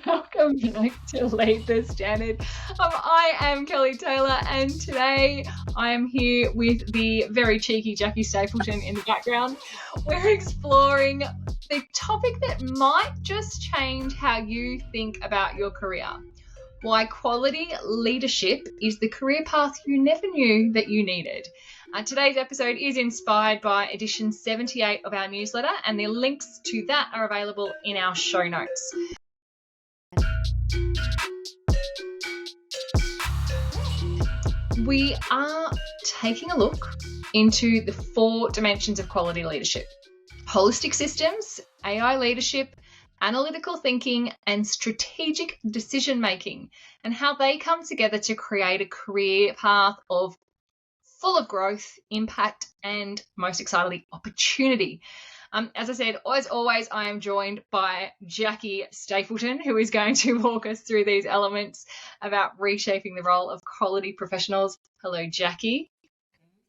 Welcome back to Lead the Standard. I am Kelly Taylor, and today I am here with the very cheeky Jackie Stapleton in the background. We're exploring the topic that might just change how you think about your career. Why quality leadership is the career path you never knew that you needed. Today's episode is inspired by edition 78 of our newsletter, and the links to that are available in our show notes. We are taking a look into the 4 dimensions of quality leadership: holistic systems, AI leadership, analytical thinking, and strategic decision making, and how they come together to create a career path full of growth, impact, and most excitedly, opportunity. As I said, as always, I am joined by Jackie Stapleton, who is going to walk us through these elements about reshaping the role of quality professionals. Hello, Jackie.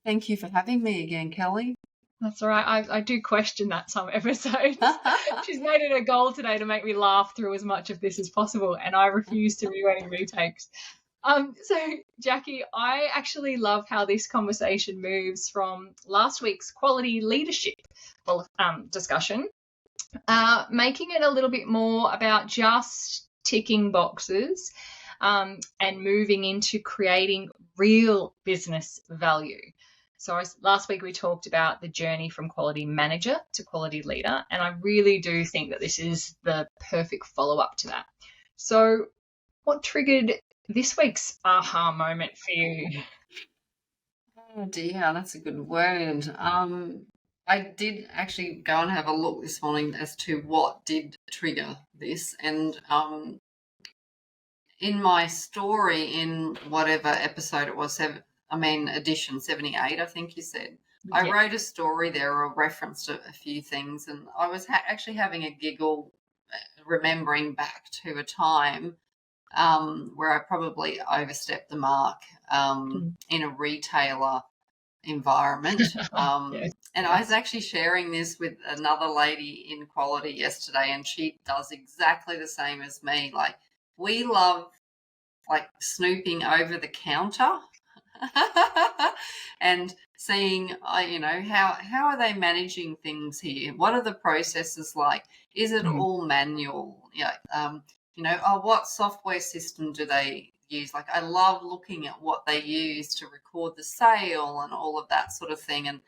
Thank you for having me again, Kelly. That's all right. I do question that some episodes. She's made it a goal today to make me laugh through as much of this as possible, and I refuse to do any retakes. So, Jackie, I actually love how this conversation moves from last week's quality leadership discussion, making it a little bit more about just ticking boxes and moving into creating real business value. So last week we talked about the journey from quality manager to quality leader, and I really do think that this is the perfect follow-up to that. So what triggered this week's aha moment for you? Oh dear, that's a good word. I did actually go and have a look this morning as to what did trigger this, and in my story, in whatever episode it was, edition 78, I think you said, yeah. I wrote a story there or referenced a few things, and I was actually having a giggle remembering back to a time where I probably overstepped the mark in a retailer environment. Yes. And I was actually sharing this with another lady in quality yesterday, and she does exactly the same as me. Like, we love snooping over the counter and seeing, how are they managing things here? What are the processes like? Is it all manual? What software system do they use? Like, I love looking at what they use to record the sale and all of that sort of thing. And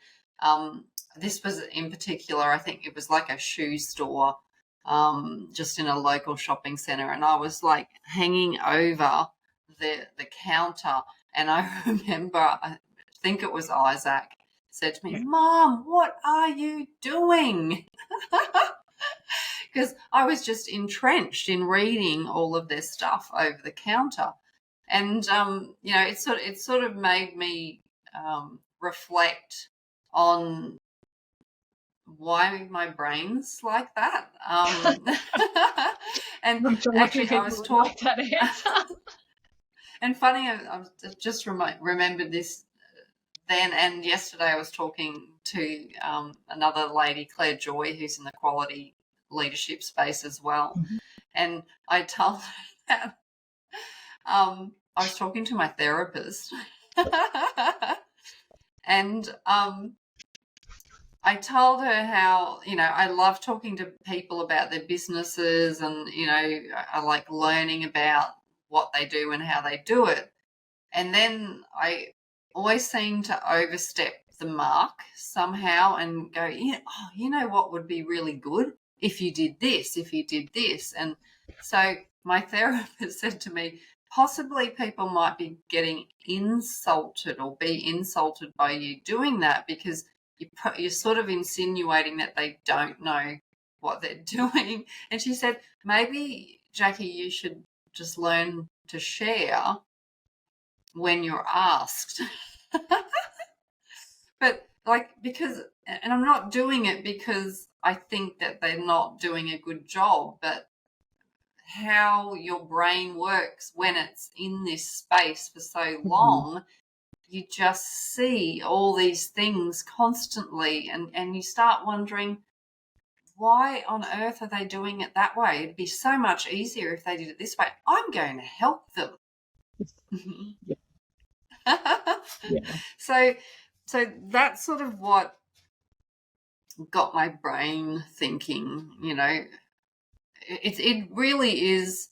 this was in particular, I think it was like a shoe store, just in a local shopping centre, and I was like hanging over the counter, and I remember, I think it was Isaac, said to me, "Mom, what are you doing?" Because I was just entrenched in reading all of their stuff over the counter. And, it sort of made me reflect on why my brain's like that. And actually I was talking and funny, I just remembered this then, and yesterday I was talking to another lady, Claire Joy, who's in the quality leadership space as well. And I told her that I was talking to my therapist and I told her how, I love talking to people about their businesses, and, I like learning about what they do and how they do it. And then I always seem to overstep the mark somehow and go, what would be really good if you did this, if you did this. And so my therapist said to me, possibly people might be getting insulted or be insulted by you doing that, because you're sort of insinuating that they don't know what they're doing. And she said, maybe, Jackie, you should just learn to share when you're asked. But because, and I'm not doing it because I think that they're not doing a good job, but how your brain works when it's in this space for so long, you just see all these things constantly, and you start wondering, why on earth are they doing it that way? It'd be so much easier if they did it this way. I'm going to help them. Yeah. So that's sort of what got my brain thinking, you know. It really is,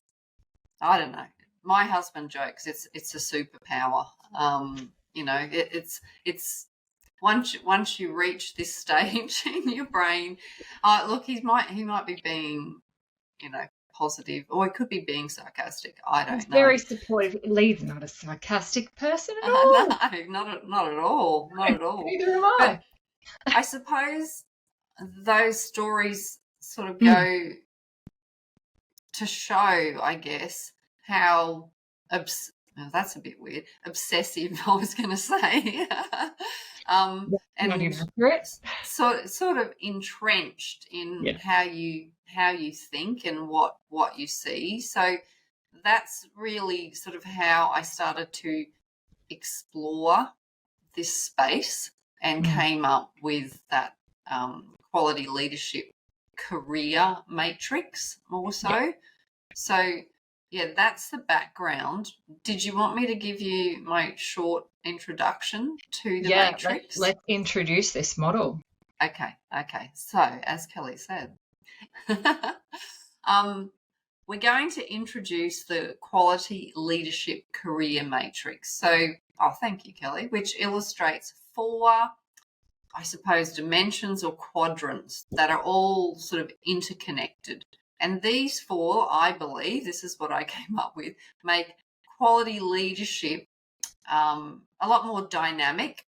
I don't know. My husband jokes it's a superpower. You know, it's once you reach this stage in your brain, look, he might be being, you know, positive, or he could be being sarcastic. I don't know. Very supportive. Lee's not a sarcastic person at all. No, not at all. Not at all. Neither am I. But I suppose those stories sort of go to show, I guess, how that's a bit weird. Obsessive, I was going to say, and sort of entrenched in how you think and what you see. So that's really sort of how I started to explore this space and came up with that quality leadership career matrix more so. Yeah. So, yeah, that's the background. Did you want me to give you my short introduction to the matrix? Let's introduce this model. Okay. So, as Kelly said, we're going to introduce the quality leadership career matrix. So, thank you, Kelly, which illustrates 4, I suppose, dimensions or quadrants that are all sort of interconnected. And these 4, I believe, this is what I came up with, make quality leadership a lot more dynamic.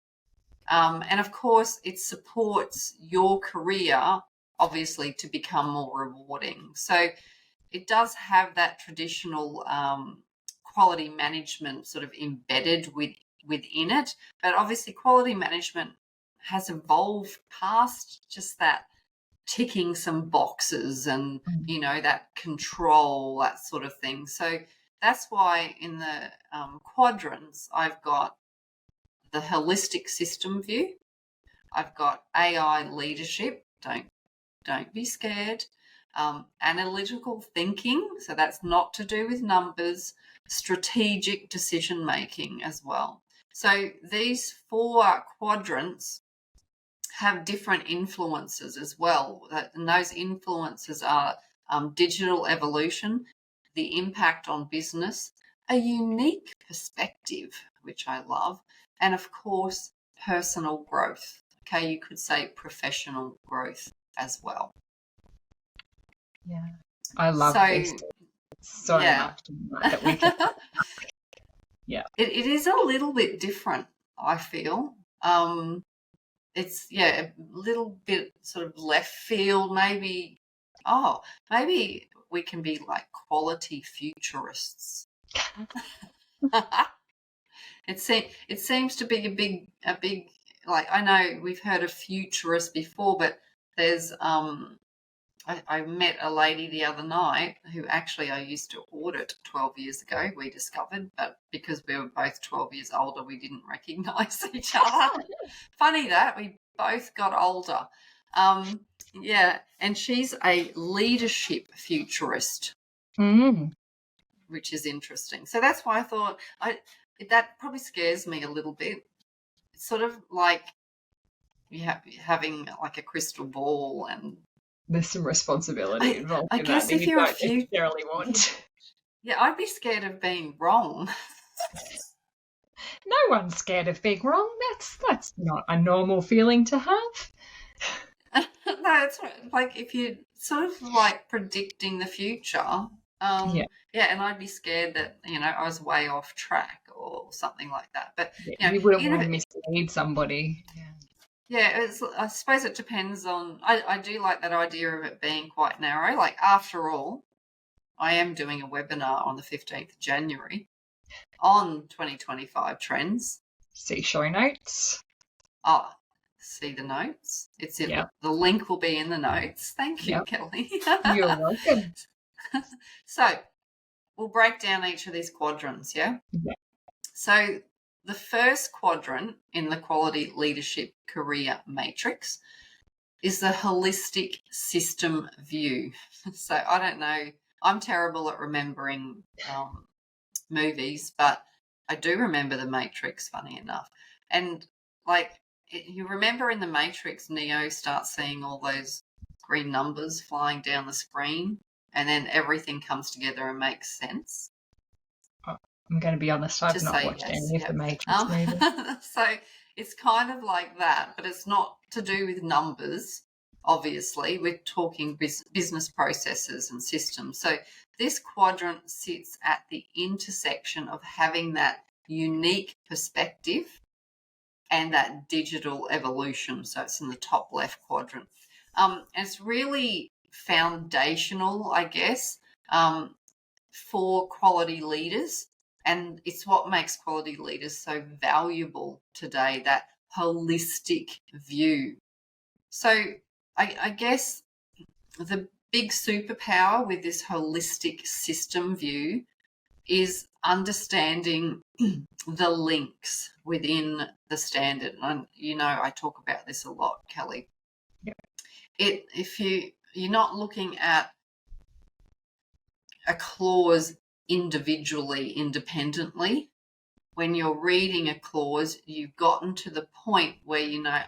And, of course, it supports your career, obviously, to become more rewarding. So it does have that traditional quality management sort of embedded within it. But, obviously, quality management has evolved past just that ticking some boxes and, you know, that control, that sort of thing. So that's why in the quadrants, I've got the holistic system view. I've got AI leadership. Don't be scared. Analytical thinking. So that's not to do with numbers. Strategic decision making as well. So these 4 quadrants have different influences as well. And those influences are digital evolution, the impact on business, a unique perspective, which I love, and of course, personal growth. Okay, you could say professional growth as well. Yeah, I love this so much. That we can... It is a little bit different, I feel. It's a little bit sort of left field. Maybe we can be like quality futurists. It seems to be a big like, I know we've heard of futurist before, but there's I met a lady the other night who actually I used to audit 12 years ago, we discovered, but because we were both 12 years older, we didn't recognise each other. Funny that, we both got older. And she's a leadership futurist, which is interesting. So that's why I thought that probably scares me a little bit. It's sort of like having like a crystal ball, and there's some responsibility involved. I guess if you don't necessarily want. Yeah, I'd be scared of being wrong. No one's scared of being wrong. That's not a normal feeling to have. No, it's like if you're sort of like predicting the future. And I'd be scared that, you know, I was way off track or something like that. But you wouldn't want to mislead somebody. Yeah, I suppose it depends on. I do like that idea of it being quite narrow. Like, after all, I am doing a webinar on the 15th of January on 2025 trends. See show notes. See the notes. It's in the link will be in the notes. Thank you, Kelly. You're welcome. So we'll break down each of these quadrants, yeah? So the first quadrant in the quality leadership career matrix is the holistic system view. So I don't know. I'm terrible at remembering movies, but I do remember The Matrix, funny enough. And like, you remember in The Matrix, Neo starts seeing all those green numbers flying down the screen, and then everything comes together and makes sense. I'm going to be honest, I've Just not say watched yes. any of the Matrix movies. So it's kind of like that, but it's not to do with numbers. Obviously, we're talking business processes and systems. So this quadrant sits at the intersection of having that unique perspective and that digital evolution. So it's in the top left quadrant. It's really foundational, I guess, for quality leaders. And it's what makes quality leaders so valuable today, that holistic view. So I guess the big superpower with this holistic system view is understanding the links within the standard. And I talk about this a lot, Kelly. Yeah. If you're not looking at a clause individually, independently, when you're reading a clause, you've gotten to the point where you know,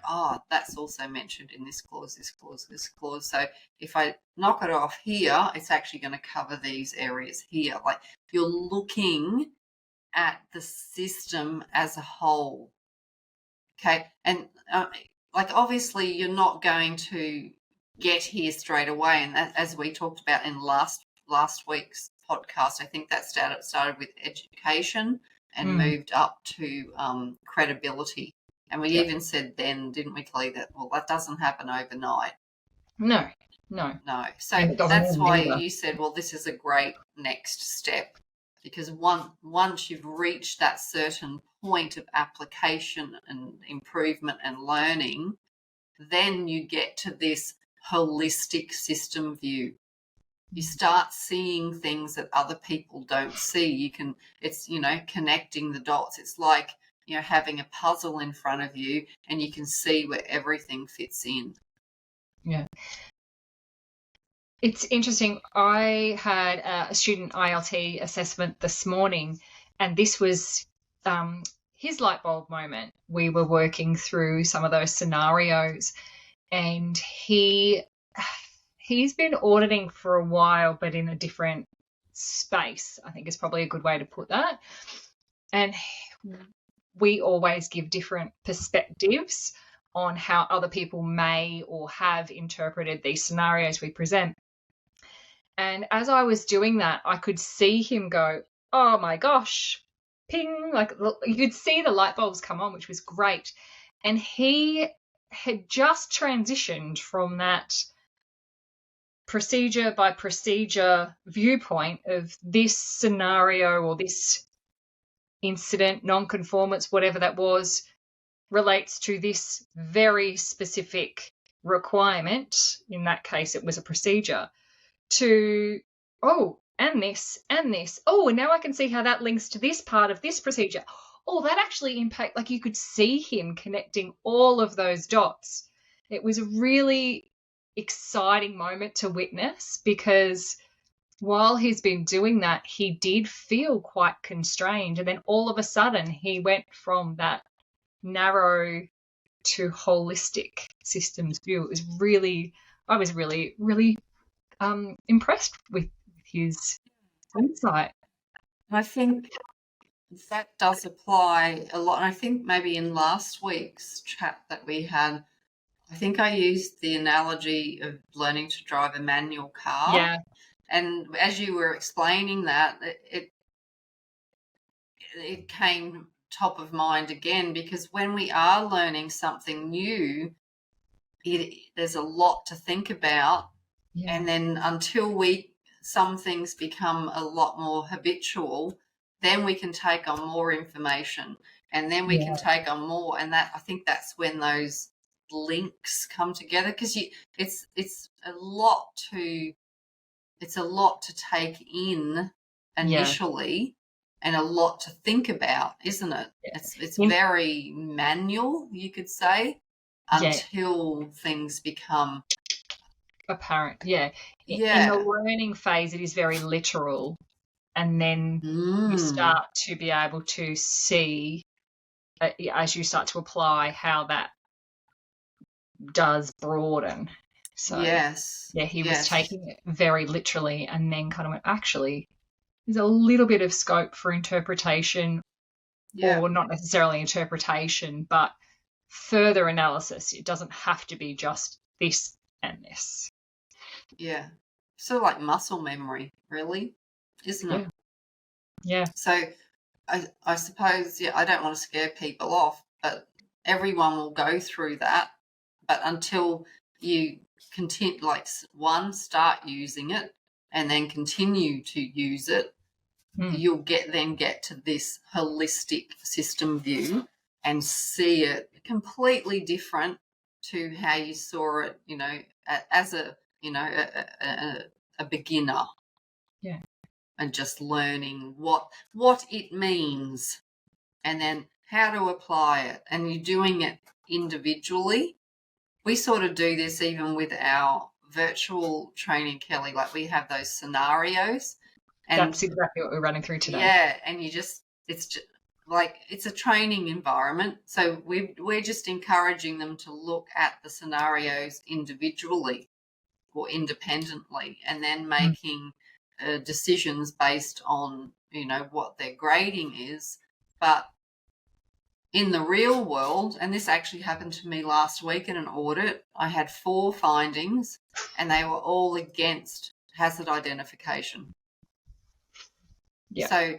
that's also mentioned in this clause, this clause, this clause. So if I knock it off here, it's actually going to cover these areas here. Like, you're looking at the system as a whole. Okay. And like, obviously you're not going to get here straight away. And that, as we talked about in last week's podcast, I think that started with education and moved up to credibility. And we even said then, didn't we, Kelly, that, well, that doesn't happen overnight. No. So that's why you said, well, this is a great next step, because once you've reached that certain point of application and improvement and learning, then you get to this holistic system view. You start seeing things that other people don't see. It's connecting the dots. It's like, having a puzzle in front of you and you can see where everything fits in. Yeah. It's interesting. I had a student ILT assessment this morning, and this was his light bulb moment. We were working through some of those scenarios, and he's been auditing for a while, but in a different space, I think is probably a good way to put that. And we always give different perspectives on how other people may or have interpreted these scenarios we present. And as I was doing that, I could see him go, oh my gosh, ping, like you could see the light bulbs come on, which was great. And he had just transitioned from that procedure by procedure viewpoint of this scenario or this incident, non-conformance, whatever that was, relates to this very specific requirement. In that case, it was a procedure. To, and this, and this. Oh, and now I can see how that links to this part of this procedure. Oh, that actually impact, like you could see him connecting all of those dots. It was a really exciting moment to witness, because while he's been doing that, he did feel quite constrained. And then all of a sudden he went from that narrow to holistic systems view. It was really, I was really, really impressed with his insight. I think that does apply a lot. And I think maybe in last week's chat that we had, I think I used the analogy of learning to drive a manual car. Yeah. And as you were explaining that, it came top of mind again, because when we are learning something new, there's a lot to think about. Yeah. And then until some things become a lot more habitual, then we can take on more information, and then we can take on more. And I think that's when those links come together, because it's a lot to take in initially, and a lot to think about, isn't it? It's very manual, you could say. until things become apparent. Yeah. yeah. In the learning phase, it is very literal, and then you start to be able to see, as you start to apply, how that does broaden. So yes, yeah, he was taking it very literally, and then kind of went, actually, there's a little bit of scope for interpretation, or not necessarily interpretation, but further analysis. It doesn't have to be just this and this. Yeah. So like muscle memory, really, isn't it? Yeah. So I suppose, I don't want to scare people off, but everyone will go through that. But until you continue, like, start using it and then continue to use it, you'll get to this holistic system view and see it completely different to how you saw it, as a beginner. Yeah. And just learning what it means, and then how to apply it, and you're doing it individually. We sort of do this even with our virtual training, Kelly. Like, we have those scenarios, and that's exactly what we're running through today. Yeah, and it's just like, it's a training environment, so we're just encouraging them to look at the scenarios individually or independently, and then making decisions based on what their grading is. But in the real world, and this actually happened to me last week in an audit, I had 4 findings, and they were all against hazard identification. Yeah. So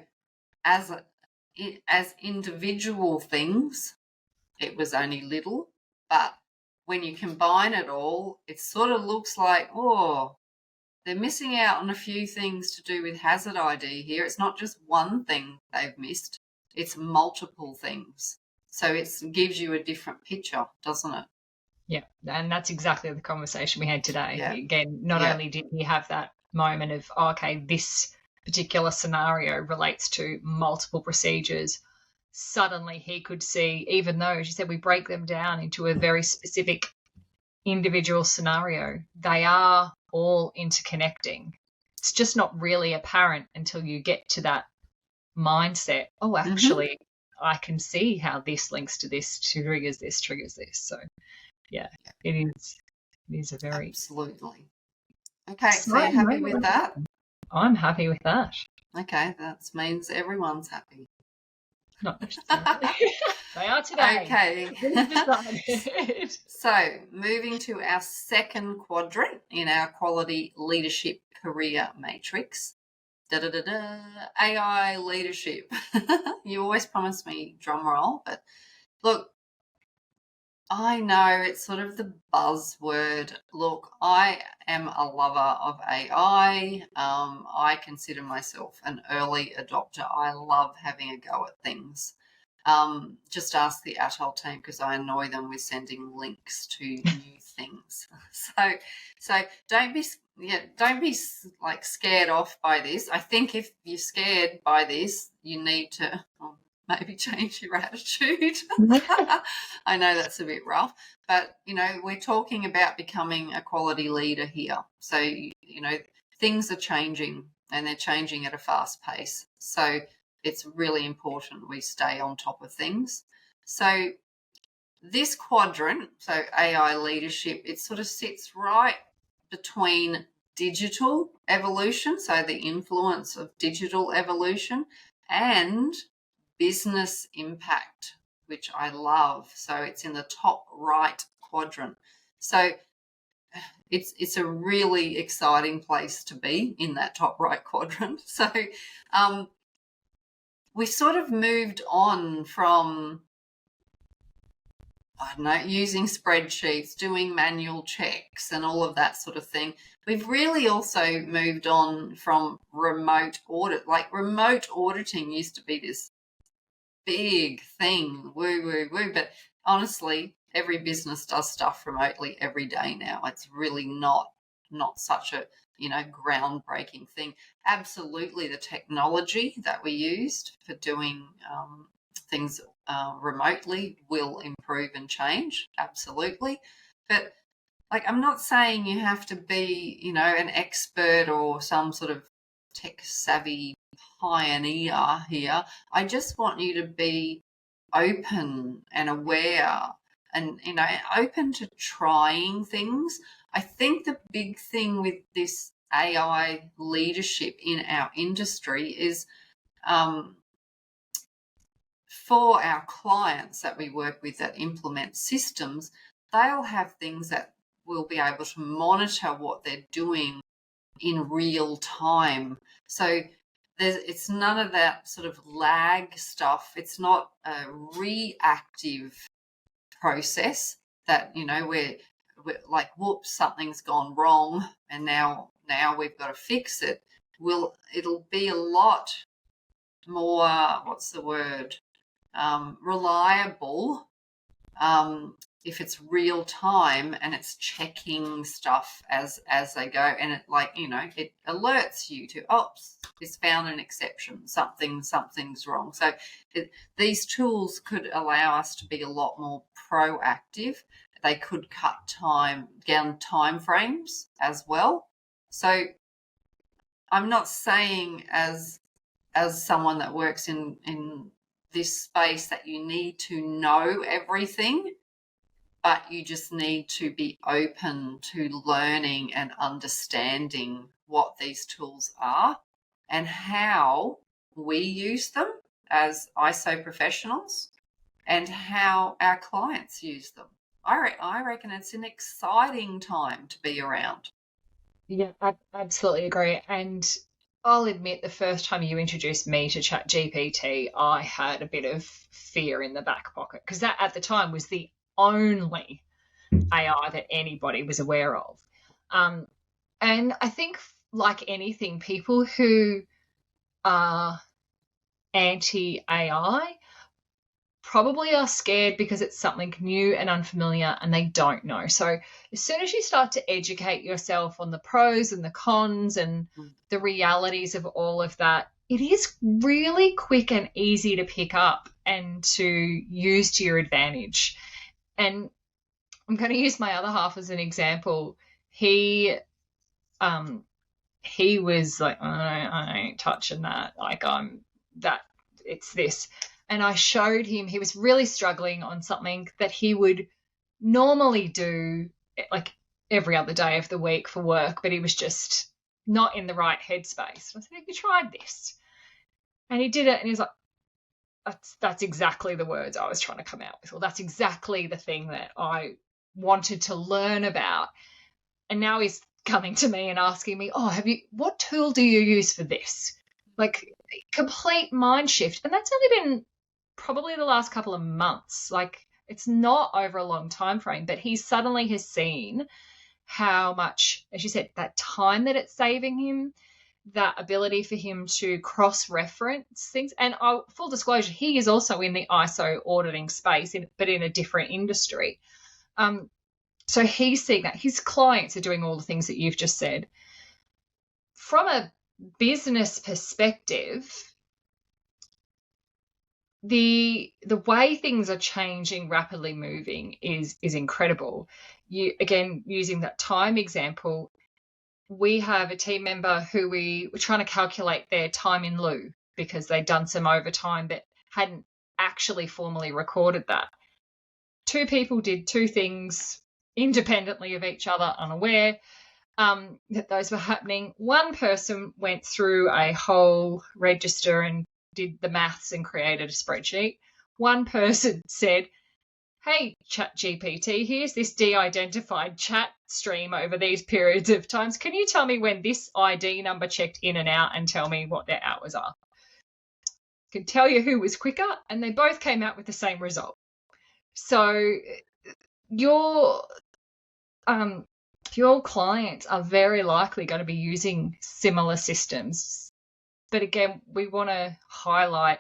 as individual things, it was only little, but when you combine it all, it sort of looks like, they're missing out on a few things to do with hazard ID here. It's not just one thing they've missed, it's multiple things. So it gives you a different picture, doesn't it? Yeah, and that's exactly the conversation we had today. Yeah. Again, not only did he have that moment of, okay, this particular scenario relates to multiple procedures, suddenly he could see, even though, as you said, we break them down into a very specific individual scenario, they are all interconnecting. It's just not really apparent until you get to that mindset. Oh, actually, I can see how this links to this, triggers this. So yeah, it is a very... Absolutely. Okay, so you're happy with that? I'm happy with that. Okay, that means everyone's happy. Not necessarily. They are today. Okay. So, moving to our second quadrant in our quality leadership career matrix. AI leadership. You always promise me drum roll, but look, I know it's sort of the buzzword. Look, I am a lover of AI. I consider myself an early adopter. I love having a go at things. Just ask the ATOL team, because I annoy them with sending links to new things. So don't be like scared off by this. I think if you're scared by this, you need to maybe change your attitude. I know that's a bit rough, but we're talking about becoming a quality leader here. So things are changing, and they're changing at a fast pace. So it's really important we stay on top of things. So this quadrant, so AI leadership, it sort of sits right between digital evolution, so the influence of digital evolution, and business impact, which I love. So it's in the top right quadrant. So it's a really exciting place to be, in that top right quadrant. So we sort of moved on from, I don't know, using spreadsheets, doing manual checks and all of that sort of thing. We've really also moved on from remote audit. Like, remote auditing used to be this big thing, woo. But honestly, every business does stuff remotely every day now. It's really not such a groundbreaking thing. Absolutely, the technology that we used for doing things remotely will improve and change, absolutely. But like, I'm not saying you have to be, an expert or some sort of tech savvy pioneer here. I just want you to be open and aware and, open to trying things. I think the big thing with this AI leadership in our industry is, for our clients that we work with that implement systems, they'll have things that will be able to monitor what they're doing in real time. So it's none of that sort of lag stuff. It's not a reactive process that, we're like, whoops, something's gone wrong and now we've got to fix it. It'll be a lot more, what's the word, reliable, if it's real time and it's checking stuff as they go, and it, like, it alerts you to, oops, it's found an exception, something's wrong. So these tools could allow us to be a lot more proactive. They could cut down time frames as well. So I'm not saying as someone that works in this space that you need to know everything, but you just need to be open to learning and understanding what these tools are and how we use them as ISO professionals and how our clients use them. I reckon it's an exciting time to be around. Yeah, I absolutely agree. And I'll admit, the first time you introduced me to ChatGPT, I had a bit of fear in the back pocket, because that at the time was the only AI that anybody was aware of. And I think, like anything, people who are anti-AI probably are scared because it's something new and unfamiliar and they don't know. So as soon as you start to educate yourself on the pros and the cons and the realities of all of that, it is really quick and easy to pick up and to use to your advantage. And I'm going to use my other half as an example. He was like, I ain't touching that. Like, it's this. And I showed him, he was really struggling on something that he would normally do like every other day of the week for work, but he was just not in the right headspace. I said, have you tried this? And he did it, and he was like, that's exactly the words I was trying to come out with, or that's exactly the thing that I wanted to learn about. And now he's coming to me and asking me, what tool do you use for this? Like, complete mind shift. And that's only been probably the last couple of months. Like, it's not over a long time frame, but he suddenly has seen how much, as you said, that time that it's saving him, that ability for him to cross-reference things. And full disclosure, he is also in the ISO auditing space, but in a different industry. So he's seeing that. His clients are doing all the things that you've just said. From a business perspective, the way things are changing, rapidly moving, is incredible. You, again, using that time example, we have a team member who we were trying to calculate their time in lieu because they'd done some overtime but hadn't actually formally recorded that. Two people did two things independently of each other, unaware that those were happening. One person went through a whole register and did the maths and created a spreadsheet. One person said, hey, ChatGPT, here's this de-identified chat stream over these periods of times. Can you tell me when this ID number checked in and out and tell me what their hours are? I can tell you who was quicker, and they both came out with the same result. So your clients are very likely going to be using similar systems. But again, we want to highlight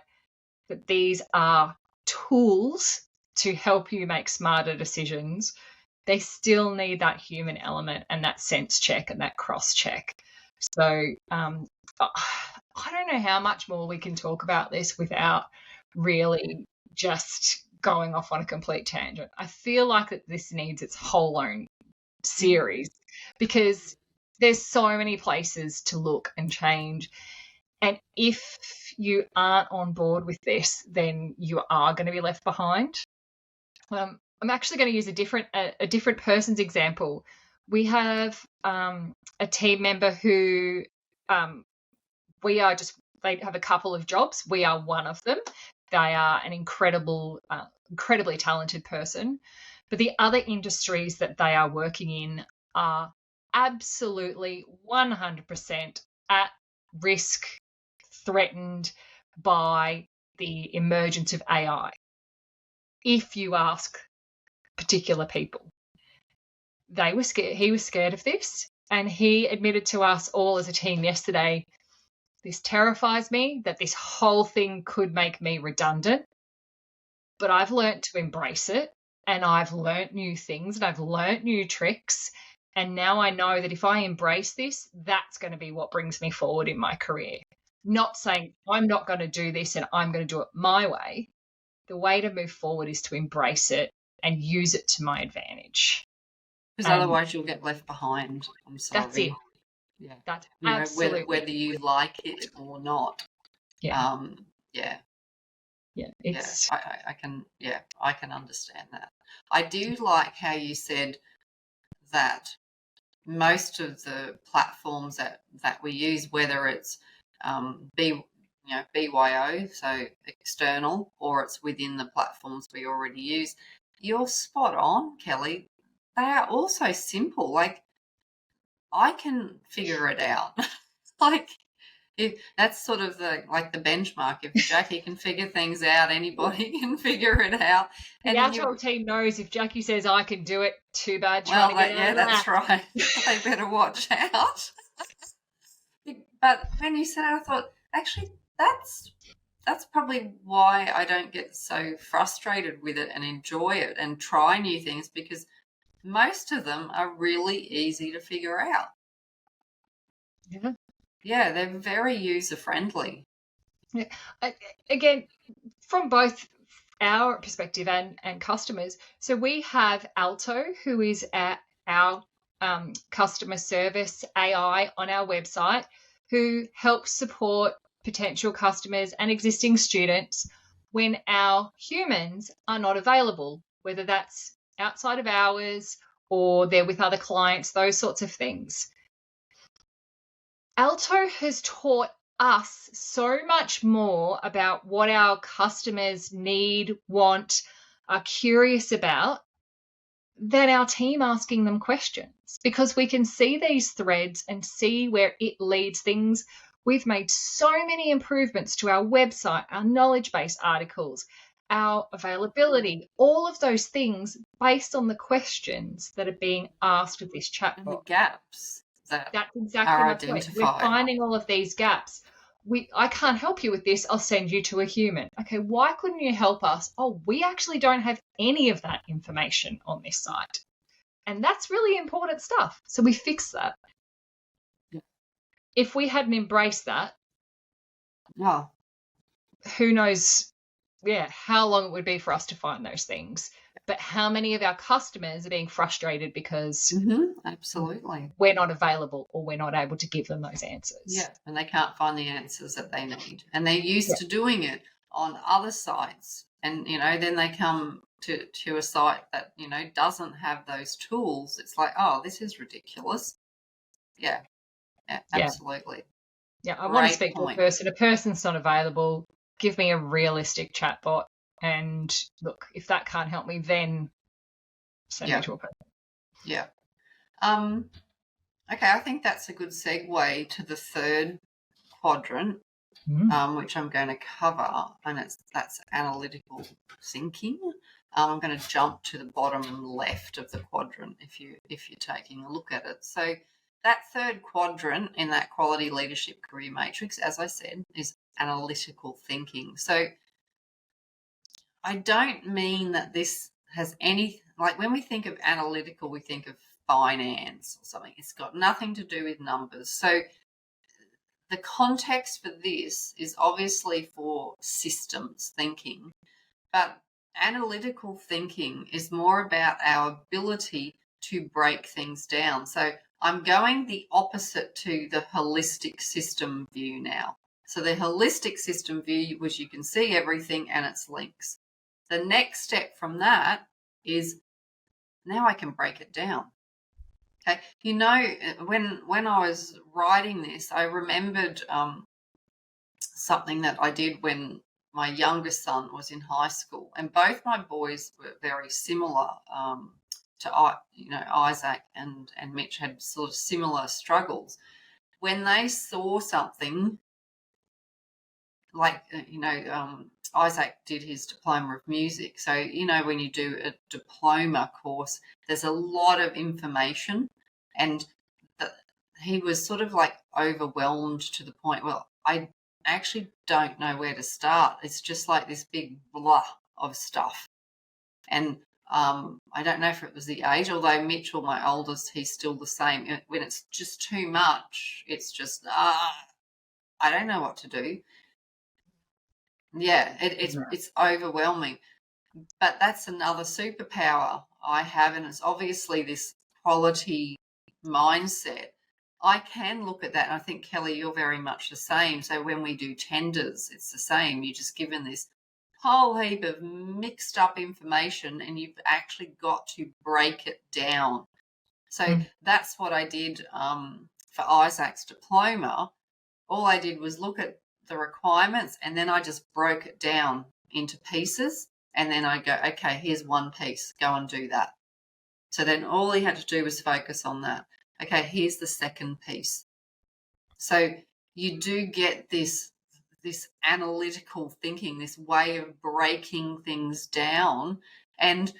that these are tools to help you make smarter decisions. They still need that human element and that sense check and that cross check. So I don't know how much more we can talk about this without really just going off on a complete tangent. I feel like that this needs its whole own series because there's so many places to look and change. And if you aren't on board with this, then you are going to be left behind. I'm actually going to use a different person's example. We have a team member who they have a couple of jobs. We are one of them. They are an incredibly talented person. But the other industries that they are working in are absolutely 100% at risk, threatened by the emergence of AI. If you ask particular people, they were scared. He was scared of this, and he admitted to us all as a team yesterday, this terrifies me, that this whole thing could make me redundant, but I've learned to embrace it, and I've learned new things, and I've learned new tricks, and now I know that if I embrace this, that's going to be what brings me forward in my career. Not saying I'm not going to do this and I'm going to do it my way. The way to move forward is to embrace it and use it to my advantage. Because otherwise you'll get left behind. I'm sorry. That's it. Yeah. That's you know, absolutely whether you like it or not. Yeah. It's I can understand that. I do like how you said that most of the platforms that we use, whether it's BYO, so external, or it's within the platforms we already use, you're spot on, Kelly. They are also simple. Like, I can figure it out. Like, that's sort of the benchmark. If Jackie can figure things out, anybody can figure it out. The ATOL team knows if Jackie says I can do it, too bad trying to get out of that. That's right. They better watch out. But when you said it, I thought, actually, that's probably why I don't get so frustrated with it and enjoy it and try new things, because most of them are really easy to figure out. Yeah. Yeah, they're very user-friendly. Yeah. Again, from both our perspective and customers. So we have Alto, who is our customer service AI on our website, who helps support potential customers and existing students when our humans are not available, whether that's outside of hours or they're with other clients, those sorts of things. Alto has taught us so much more about what our customers need, want, are curious about than our team asking them questions, because we can see these threads and see where it leads things. We've made so many improvements to our website, our knowledge base articles, our availability, all of those things based on the questions that are being asked of this chatbot. And the gaps that's exactly are my identified. point. We're finding all of these gaps. I can't help you with this. I'll send you to a human. Okay, why couldn't you help us? Oh, we actually don't have any of that information on this site. And that's really important stuff. So we fix that. Yeah. If we hadn't embraced that, who knows, how long it would be for us to find those things. But how many of our customers are being frustrated because absolutely we're not available or we're not able to give them those answers? Yeah, and they can't find the answers that they need. And they're used to doing it on other sites. And, then they come to a site that, doesn't have those tools. It's like, oh, this is ridiculous. Yeah, absolutely. Yeah, I want to speak to a person. A person's not available. Give me a realistic chatbot. And look, if that can't help me, then send me to a person. Yeah. Okay, I think that's a good segue to the third quadrant, which I'm going to cover, and that's analytical thinking. I'm going to jump to the bottom left of the quadrant if you're taking a look at it. So that third quadrant in that quality leadership career matrix, as I said, is analytical thinking. So I don't mean that this has any, like when we think of analytical, we think of finance or something. It's got nothing to do with numbers. So the context for this is obviously for systems thinking, But analytical thinking is more about our ability to break things down. So I'm going the opposite to the holistic system view now. So the holistic system view was you can see everything and its links. The next step from that is now I can break it down. Okay, you know, when I was writing this, I remembered something that I did when my youngest son was in high school, and both my boys were very similar to Isaac and Mitch had sort of similar struggles. When they saw something like Isaac did his diploma of music, so when you do a diploma course, there's a lot of information, and he was sort of like overwhelmed to the point, well, I actually don't know where to start. It's just like this big blah of stuff. And I don't know if it was the age, although Mitchell, my oldest, he's still the same. When it's just too much, it's just, I don't know what to do. Yeah, it's overwhelming. But that's another superpower I have, and it's obviously this quality mindset. I can look at that, and I think, Kelly, you're very much the same. So when we do tenders, it's the same. You're just given this whole heap of mixed up information, and you've actually got to break it down. So that's what I did for Isaac's diploma. All I did was look at the requirements, and then I just broke it down into pieces. And then I go, okay, here's one piece, go and do that. So then all he had to do was focus on that. Okay, here's the second piece. So you do get this analytical thinking, this way of breaking things down. And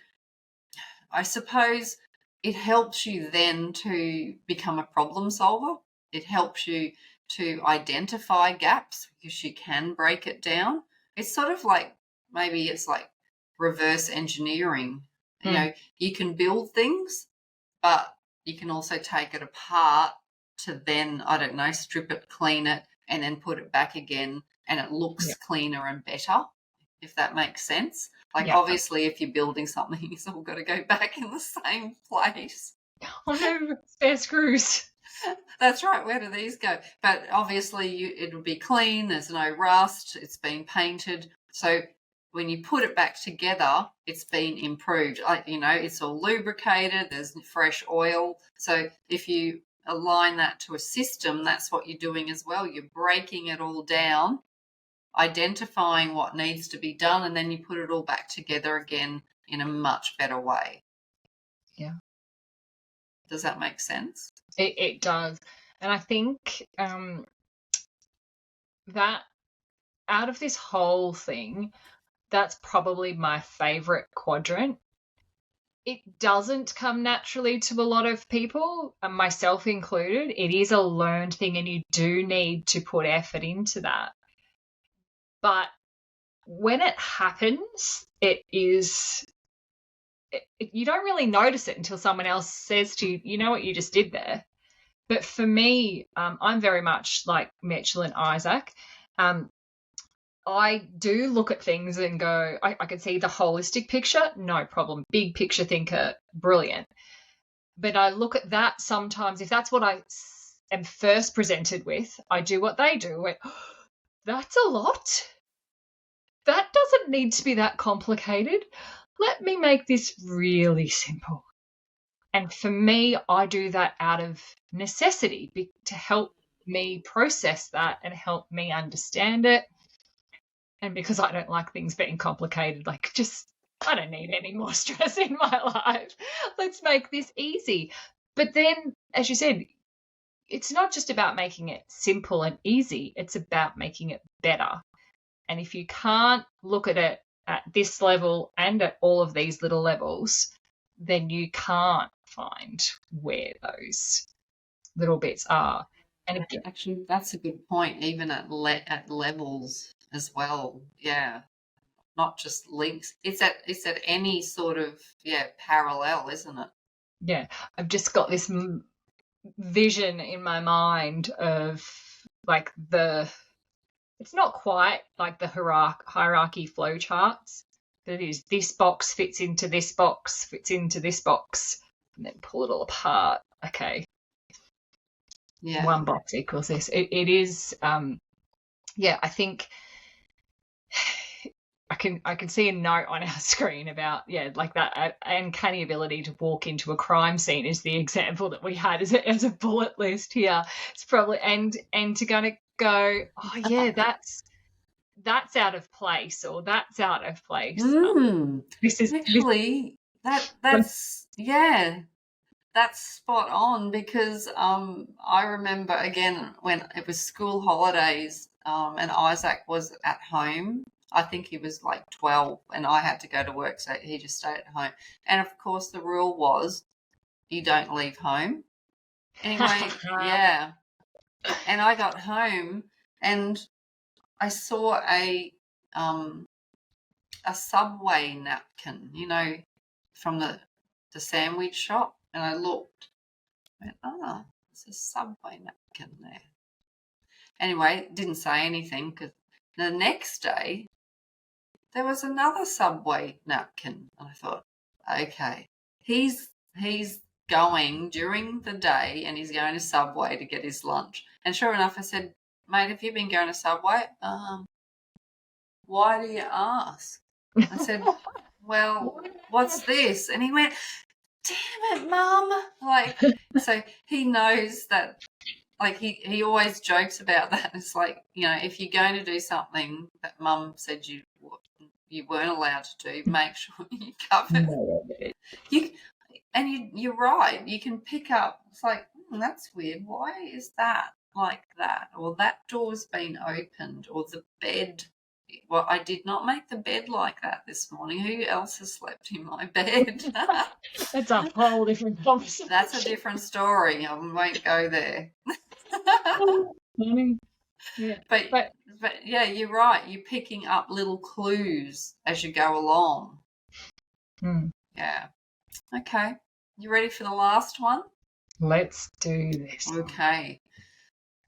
I suppose it helps you then to become a problem solver. It helps you to identify gaps because you can break it down. It's sort of like, maybe it's like reverse engineering. You know, you can build things, but you can also take it apart to then, I don't know, strip it, clean it, and then put it back again, and it looks cleaner and better, if that makes sense. Like, obviously, if you're building something, it's all got to go back in the same place. Oh, no, spare screws. That's right. Where do these go? But obviously, it'll be clean. There's no rust. It's been painted. So when you put it back together, it's been improved. It's all lubricated. There's fresh oil. So if you align that to a system, that's what you're doing as well. You're breaking it all down, identifying what needs to be done, and then you put it all back together again in a much better way. Yeah. Does that make sense? It does. And I think that out of this whole thing, that's probably my favorite quadrant. It doesn't come naturally to a lot of people, myself included. It is a learned thing, and you do need to put effort into that. But when it happens, you don't really notice it until someone else says to you, you know what you just did there. But for me, I'm very much like Mitchell and Isaac. I do look at things and go, I can see the holistic picture, no problem. Big picture thinker, brilliant. But I look at that sometimes, if that's what I am first presented with, I do what they do. That's a lot. That doesn't need to be that complicated. Let me make this really simple. And for me, I do that out of necessity to help me process that and help me understand it. And because I don't like things being complicated, I don't need any more stress in my life. Let's make this easy. But then, as you said, it's not just about making it simple and easy. It's about making it better. And if you can't look at it at this level and at all of these little levels, then you can't find where those little bits are. And again, actually, that's a good point. Even at levels as well, yeah, not just links. It's at any sort of parallel, isn't it? Yeah, I've just got this vision in my mind of like it's not quite like the hierarchy flow charts, that is this box fits into this box, fits into this box, and then pull it all apart. Okay. Yeah. One box equals this. It is, I think I can see a note on our screen about, like that uncanny ability to walk into a crime scene is the example that we had as a bullet list here. It's probably, and to kind of go, oh yeah, that's out of place, or that's out of place. This is actually that's spot on, because I remember, again, when it was school holidays, and Isaac was at home. I think he was like 12 and I had to go to work, so he just stayed at home. And of course the rule was you don't leave home. Anyway, yeah. And I got home and I saw a Subway napkin, from the sandwich shop, and I looked. I went, oh, there's a Subway napkin there. Anyway, didn't say anything, because the next day there was another Subway napkin, and I thought, okay, he's going during the day and he's going to Subway to get his lunch. And sure enough, I said, mate, have you been going to Subway? Why do you ask? I said, well, what's this? And he went, damn it, Mum. Like, so he knows that, like, he always jokes about that. It's like, if you're going to do something that Mum said you weren't allowed to do, make sure you cover it. You're right. You can pick up, it's like, that's weird. Why is that like that? Or that door's been opened, or the bed. Well, I did not make the bed like that this morning. Who else has slept in my bed? That's a whole different conversation. That's a different story. I won't go there. Funny. Yeah. But yeah, you're right. You're picking up little clues as you go along. Yeah. Okay. You ready for the last one? Let's do this. Okay.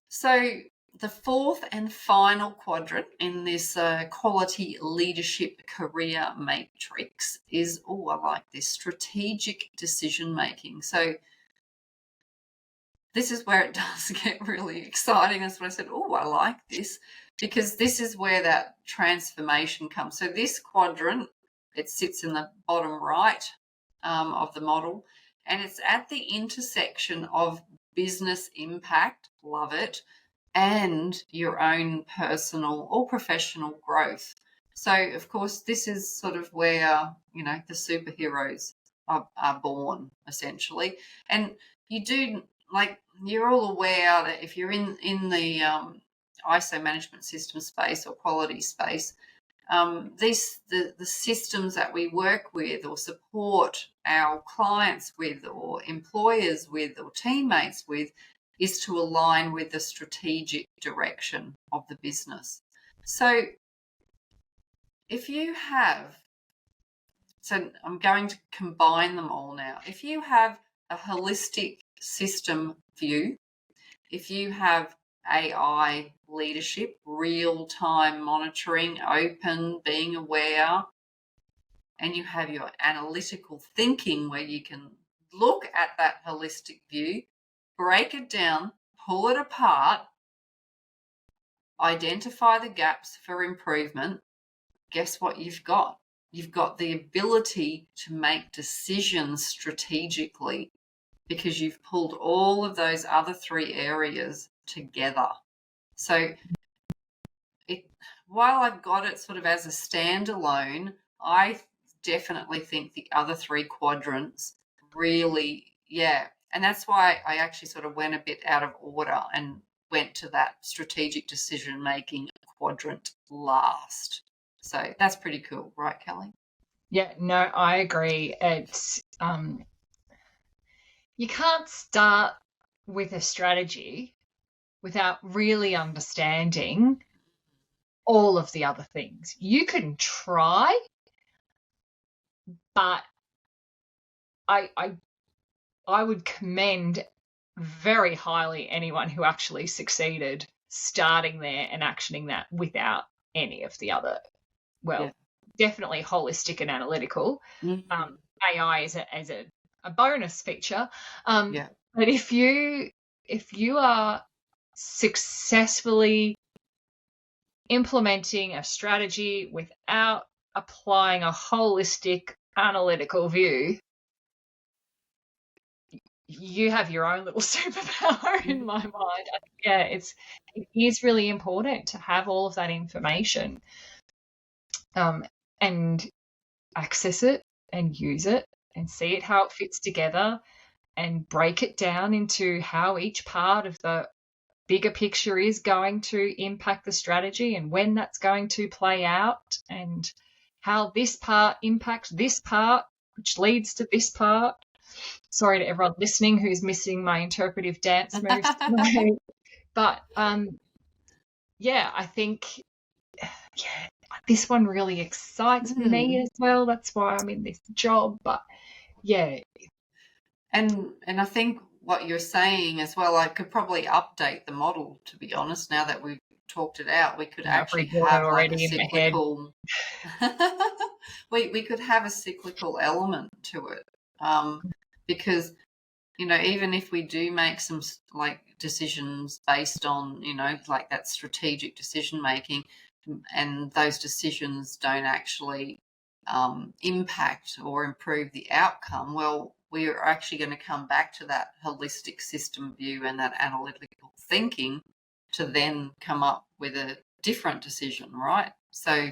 So the fourth and final quadrant in this quality leadership career matrix is, I like this, strategic decision making. So this is where it does get really exciting. That's what I said, I like this, because this is where that transformation comes. So this quadrant, it sits in the bottom right of the model, and it's at the intersection of business impact, love it, and your own personal or professional growth. So, of course, this is sort of where, the superheroes are born, essentially. And you do, like, you're all aware that if you're in the ISO management system space or quality space, the systems that we work with or support our clients with or employers with or teammates with is to align with the strategic direction of the business. So I'm going to combine them all now. If you have a holistic system view, if you have AI leadership, real-time monitoring, open, being aware, and you have your analytical thinking where you can look at that holistic view, break it down, pull it apart, identify the gaps for improvement, guess what you've got? You've got the ability to make decisions strategically because you've pulled all of those other three areas together. So while I've got it sort of as a standalone, I definitely think the other three quadrants really, and that's why I actually sort of went a bit out of order and went to that strategic decision-making quadrant last. So that's pretty cool, right, Kelly? Yeah, no, I agree. It's you can't start with a strategy without really understanding all of the other things. You can try, but I would commend very highly anyone who actually succeeded starting there and actioning that without any of the other, definitely holistic and analytical. Mm-hmm. AI is a bonus feature. Yeah. But if you are successfully implementing a strategy without applying a holistic analytical view, you have your own little superpower in my mind. Yeah, it is really important to have all of that information, and access it and use it and see it how it fits together and break it down into how each part of the bigger picture is going to impact the strategy and when that's going to play out and how this part impacts this part, which leads to this part. Sorry to everyone listening who's missing my interpretive dance moves tonight. But yeah, I think this one really excites me as well. That's why I'm in this job. But yeah. And I think what you're saying as well, I could probably update the model, to be honest, now that we've talked it out. We could actually have like a cyclical we could have a cyclical element to it. Because, you know, even if we do make some like decisions based on, you know, like that strategic decision making, and those decisions don't actually impact or improve the outcome, well, we are actually going to come back to that holistic system view and that analytical thinking to then come up with a different decision, right? So,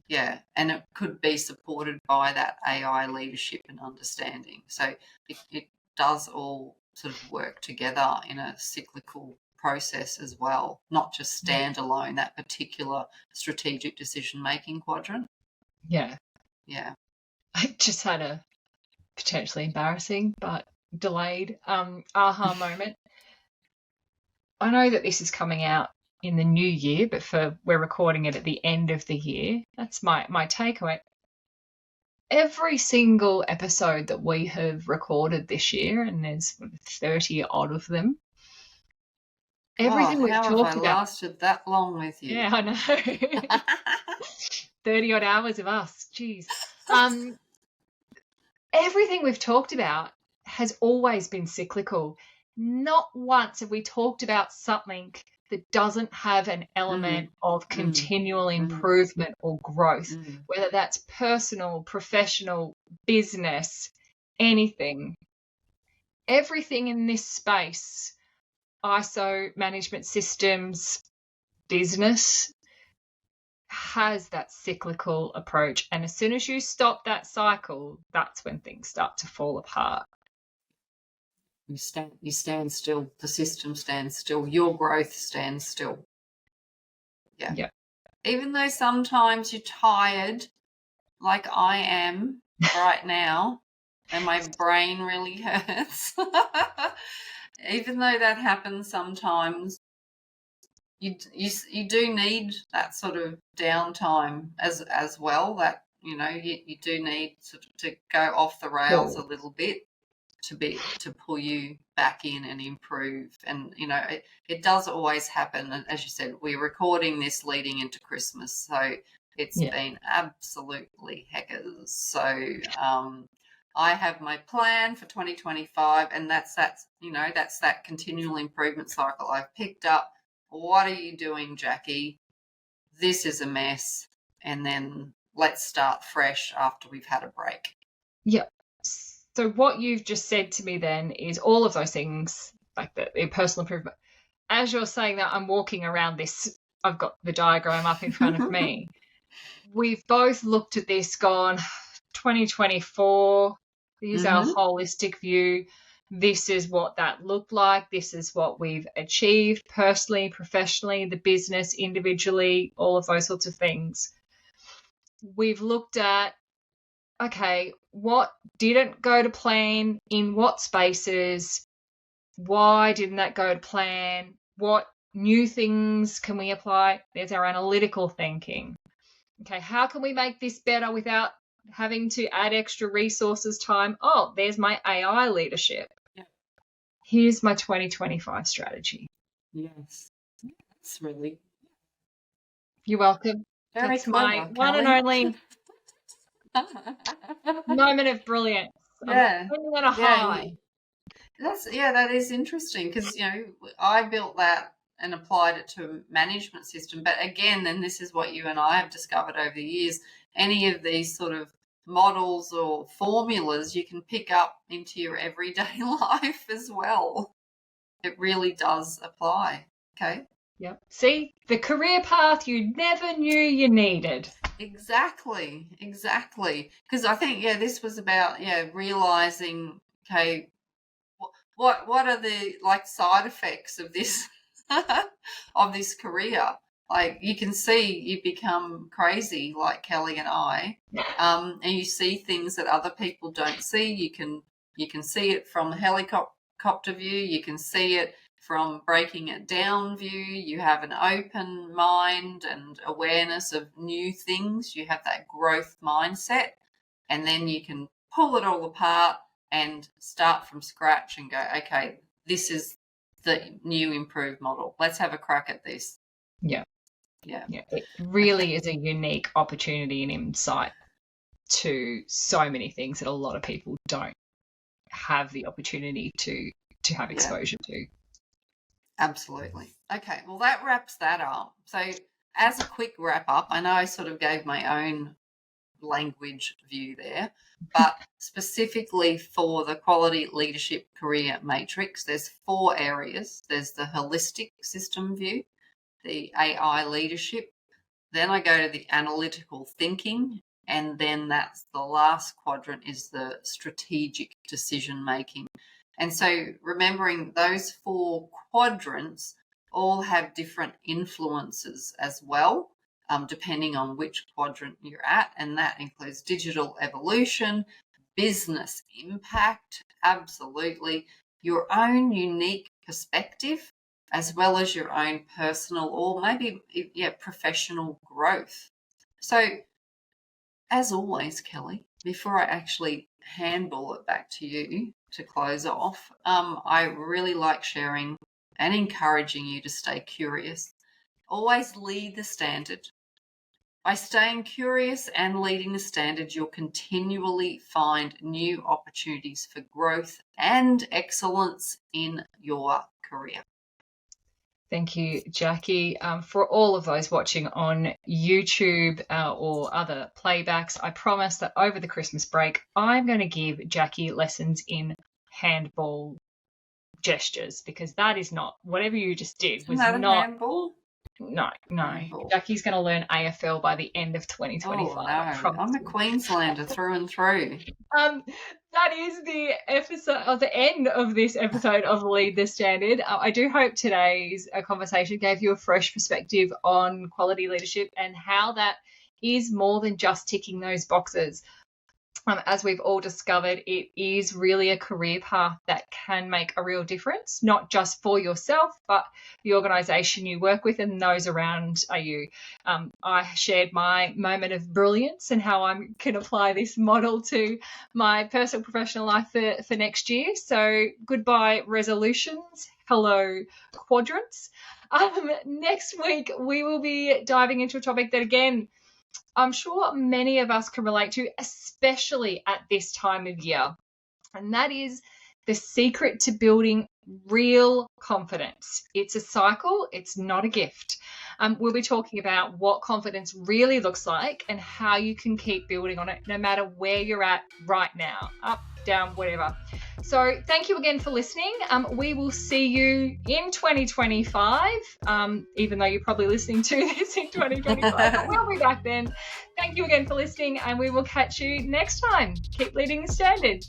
yeah, and it could be supported by that AI leadership and understanding. So it does all sort of work together in a cyclical process as well, not just standalone that particular strategic decision-making quadrant. Yeah. Yeah. I just had a potentially embarrassing but delayed aha moment. I know that this is coming out in the new year, but we're recording it at the end of the year. That's my takeaway. Every single episode that we have recorded this year, and there's 30 odd of them, everything we've talked about. How have I lasted that long with you? Yeah, I know. 30 odd hours of us. Jeez. Everything we've talked about has always been cyclical. Not once have we talked about something that doesn't have an element of continual improvement or growth, whether that's personal, professional, business, anything. Everything in this space, ISO, management systems, business, has that cyclical approach. And as soon as you stop that cycle, that's when things start to fall apart. You stand still. The system stands still. Your growth stands still. Yeah. Even though sometimes you're tired, like I am right now, and my brain really hurts. Even though that happens sometimes, you do need that sort of downtime as well. That, you know, you do need to go off the rails a little bit to pull you back in and improve. And, you know, it does always happen. And as you said, we're recording this leading into Christmas, so it's been absolutely heckers. So I have my plan for 2025, and that's that continual improvement cycle I've picked up. What are you doing, Jackie? This is a mess. And then let's start fresh after we've had a break. Yeah. So what you've just said to me then is all of those things, like the personal improvement. As you're saying that, I'm walking around this, I've got the diagram up in front of me. We've both looked at this, gone, 2024, here's our holistic view. This is what that looked like. This is what we've achieved personally, professionally, the business, individually, all of those sorts of things. We've looked at, okay, what didn't go to plan, in what spaces, why didn't that go to plan, what new things can we apply? There's our analytical thinking. Okay, how can we make this better without having to add extra resources, time? Oh, there's my AI leadership. Yeah. Here's my 2025 strategy. Yes, that's really. You're welcome. Very That's clever, my one and only Moment of brilliance. Yeah. I'm on a high. That is interesting because, I built that and applied it to a management system. But again, and this is what you and I have discovered over the years, any of these sort of models or formulas you can pick up into your everyday life as well. It really does apply. Okay. Yep. See, the career path you never knew you needed. Exactly. Because I think, this was about, realizing, okay, what are the side effects of this of this career? Like, you can see you become crazy, like Kelly and I, and you see things that other people don't see. You can see it from the helicopter view. You can see it from breaking it down view. You have an open mind and awareness of new things. You have that growth mindset, and then you can pull it all apart and start from scratch and go, okay, this is the new improved model. Let's have a crack at this. Yeah. It really is a unique opportunity and insight to so many things that a lot of people don't have the opportunity to have exposure to. Absolutely. Okay, well, that wraps that up. So as a quick wrap up, I know I sort of gave my own language view there, but specifically for the quality leadership career matrix, there's 4 areas. There's the holistic system view, the AI leadership, then I go to the analytical thinking, and then that's the last quadrant is the strategic decision making. And so remembering those 4 quadrants all have different influences as well, depending on which quadrant you're at, and that includes digital evolution, business impact, absolutely, your own unique perspective, as well as your own personal or maybe professional growth. So, as always, Kelly, before I actually handball it back to you to close off, I really like sharing and encouraging you to stay curious. Always lead the standard. By staying curious and leading the standard, you'll continually find new opportunities for growth and excellence in your career. Thank you, Jackie. For all of those watching on YouTube or other playbacks, I promise that over the Christmas break, I'm going to give Jackie lessons in handball gestures, because that is not, whatever you just did was not not. Handball? No. Handball. Jackie's going to learn AFL by the end of 2025. Oh, no. I'm a Queenslander through and through. That is the episode, or the end of this episode of Lead the Standard. I do hope today's conversation gave you a fresh perspective on quality leadership and how that is more than just ticking those boxes. As we've all discovered, it is really a career path that can make a real difference, not just for yourself, but the organisation you work with and those around you. I shared my moment of brilliance and how I can apply this model to my personal professional life for next year. So goodbye resolutions, hello quadrants. Next week, we will be diving into a topic that, again, I'm sure many of us can relate to, especially at this time of year. And that is the secret to building real confidence. It's a cycle. It's not a gift. We'll be talking about what confidence really looks like and how you can keep building on it no matter where you're at right now, up, down, whatever. So thank you again for listening. We will see you in 2025, even though you're probably listening to this in 2025. But we'll be back then. Thank you again for listening, and we will catch you next time. Keep leading the standard.